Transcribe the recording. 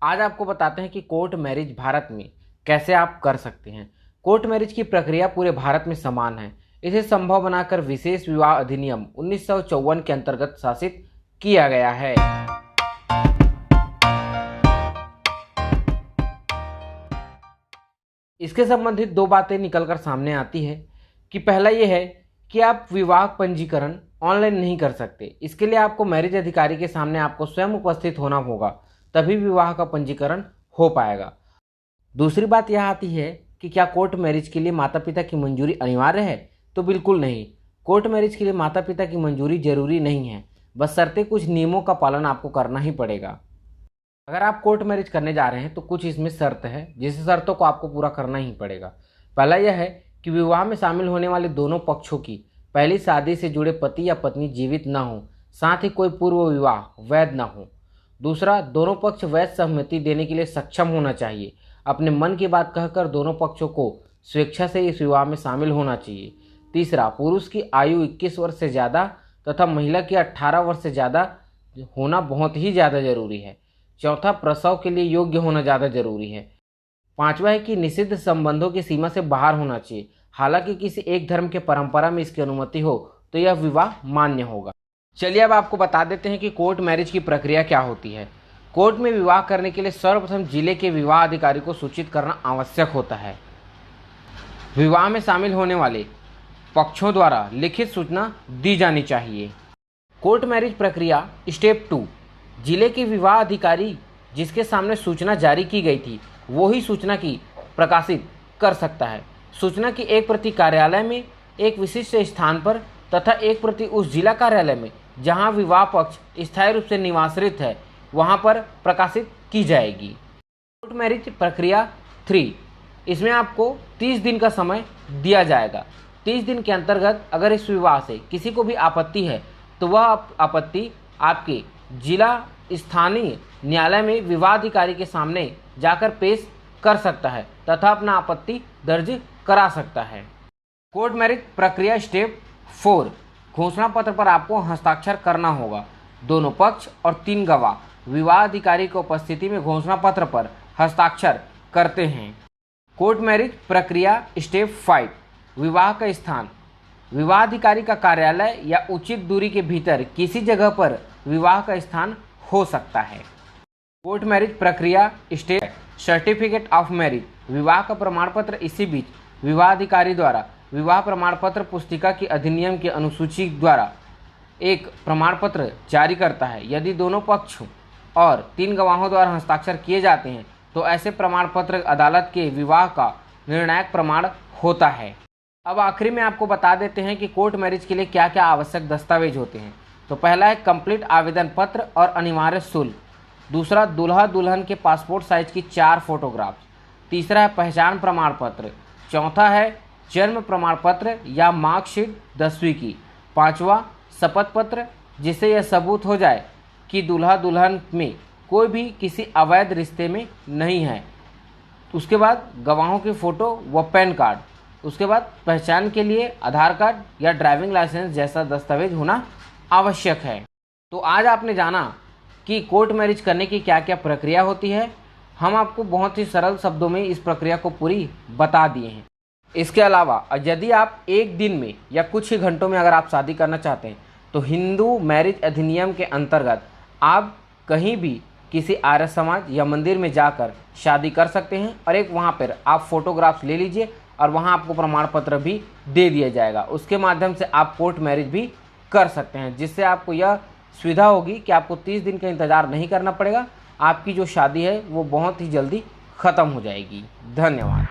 आज आपको बताते हैं कि कोर्ट मैरिज भारत में कैसे आप कर सकते हैं। कोर्ट मैरिज की प्रक्रिया पूरे भारत में समान है। इसे संभव बनाकर विशेष विवाह अधिनियम 1954 के अंतर्गत शासित किया गया है। इसके संबंधित दो बातें निकलकर सामने आती है कि पहला यह है कि आप विवाह पंजीकरण ऑनलाइन नहीं कर सकते। इसके लिए आपको मैरिज अधिकारी के सामने आपको स्वयं उपस्थित होना होगा, तभी विवाह का पंजीकरण हो पाएगा। दूसरी बात यह आती है कि क्या कोर्ट मैरिज के लिए माता पिता की मंजूरी अनिवार्य है? तो बिल्कुल नहीं। कोर्ट मैरिज के लिए माता पिता की मंजूरी जरूरी नहीं है, बशर्ते कुछ नियमों का पालन आपको करना ही पड़ेगा। अगर आप कोर्ट मैरिज करने जा रहे हैं तो कुछ इसमें शर्त है, जिस शर्तों को आपको पूरा करना ही पड़ेगा। पहला यह है कि विवाह में शामिल होने वाले दोनों पक्षों की पहली शादी से जुड़े पति या पत्नी जीवित न हो, साथ ही कोई पूर्व विवाह वैध न हो। दूसरा, दोनों पक्ष वैध सहमति देने के लिए सक्षम होना चाहिए। अपने मन की बात कहकर दोनों पक्षों को स्वेच्छा से इस विवाह में शामिल होना चाहिए। तीसरा, पुरुष की आयु 21 वर्ष से ज़्यादा तथा महिला की 18 वर्ष से ज़्यादा होना बहुत ही ज़्यादा जरूरी है। चौथा, प्रसव के लिए योग्य होना ज़्यादा जरूरी है। पांचवा है कि निषिद्ध संबंधों की सीमा से बाहर होना चाहिए। हालांकि किसी एक धर्म के परंपरा में इसकी अनुमति हो तो यह विवाह मान्य होगा। चलिए अब आपको बता देते हैं कि कोर्ट मैरिज की प्रक्रिया क्या होती है। कोर्ट में विवाह करने के लिए सर्वप्रथम जिले के विवाह अधिकारी को सूचित करना आवश्यक होता है। विवाह में शामिल होने वाले पक्षों द्वारा लिखित सूचना दी जानी चाहिए। कोर्ट मैरिज प्रक्रिया स्टेप 2, जिले के विवाह अधिकारी जिसके सामने सूचना जारी की गई थी वो ही सूचना की प्रकाशित कर सकता है। सूचना की एक प्रति कार्यालय में एक विशिष्ट स्थान पर तथा एक प्रति उस जिला कार्यालय में जहां विवाह पक्ष स्थायी रूप से निवासित है वहां पर प्रकाशित की जाएगी। कोर्ट मैरिज प्रक्रिया 3, इसमें आपको 30 दिन का समय दिया जाएगा। 30 दिन के अंतर्गत अगर इस विवाह से किसी को भी आपत्ति है तो वह आपत्ति आपके जिला स्थानीय न्यायालय में विवादाधिकारी के सामने जाकर पेश कर सकता है तथा अपना आपत्ति दर्ज करा सकता है। कोर्ट मैरिज प्रक्रिया स्टेप 4, घोषणा पत्र पर आपको हस्ताक्षर करना होगा। दोनों पक्ष और 3 गवाह विवाह अधिकारी की उपस्थिति में घोषणा पत्र पर हस्ताक्षर करते हैं। कोर्ट मैरिज प्रक्रिया स्टेप 5, विवाह का स्थान विवाह अधिकारी का कार्यालय या उचित दूरी के भीतर किसी जगह पर विवाह का स्थान हो सकता है। कोर्ट मैरिज प्रक्रिया स्टेप सर्टिफिकेट ऑफ मैरिज, विवाह का प्रमाण पत्र इसी बीच विवाह अधिकारी द्वारा विवाह प्रमाण पत्र पुस्तिका की अधिनियम की अनुसूची द्वारा एक प्रमाण पत्र जारी करता है। यदि दोनों पक्ष और 3 गवाहों द्वारा हस्ताक्षर किए जाते हैं तो ऐसे प्रमाण पत्र अदालत के विवाह का निर्णायक प्रमाण होता है। अब आखिरी में आपको बता देते हैं कि कोर्ट मैरिज के लिए क्या क्या आवश्यक दस्तावेज होते हैं। तो पहला है कंप्लीट आवेदन पत्र और अनिवार्य शुल्क। दूसरा, दूल्हा दुल्हन के पासपोर्ट साइज की 4 फोटोग्राफ्स। तीसरा है पहचान प्रमाण पत्र। चौथा है जन्म प्रमाण पत्र या मार्कशीट 10वीं की। पांचवा, शपथ पत्र जिससे यह सबूत हो जाए कि दूल्हा दुल्हन में कोई भी किसी अवैध रिश्ते में नहीं है। उसके बाद गवाहों की फ़ोटो व पैन कार्ड। उसके बाद पहचान के लिए आधार कार्ड या ड्राइविंग लाइसेंस जैसा दस्तावेज होना आवश्यक है। तो आज आपने जाना कि कोर्ट मैरिज करने की क्या क्या प्रक्रिया होती है। हम आपको बहुत ही सरल शब्दों में इस प्रक्रिया को पूरी बता दिए हैं। इसके अलावा यदि आप एक दिन में या कुछ ही घंटों में अगर आप शादी करना चाहते हैं तो हिंदू मैरिज अधिनियम के अंतर्गत आप कहीं भी किसी आर्य समाज या मंदिर में जाकर शादी कर सकते हैं और एक वहाँ पर आप फोटोग्राफ्स ले लीजिए और वहाँ आपको प्रमाण पत्र भी दे दिया जाएगा। उसके माध्यम से आप कोर्ट मैरिज भी कर सकते हैं, जिससे आपको यह सुविधा होगी कि आपको 30 दिन का इंतज़ार नहीं करना पड़ेगा। आपकी जो शादी है वो बहुत ही जल्दी ख़त्म हो जाएगी। धन्यवाद।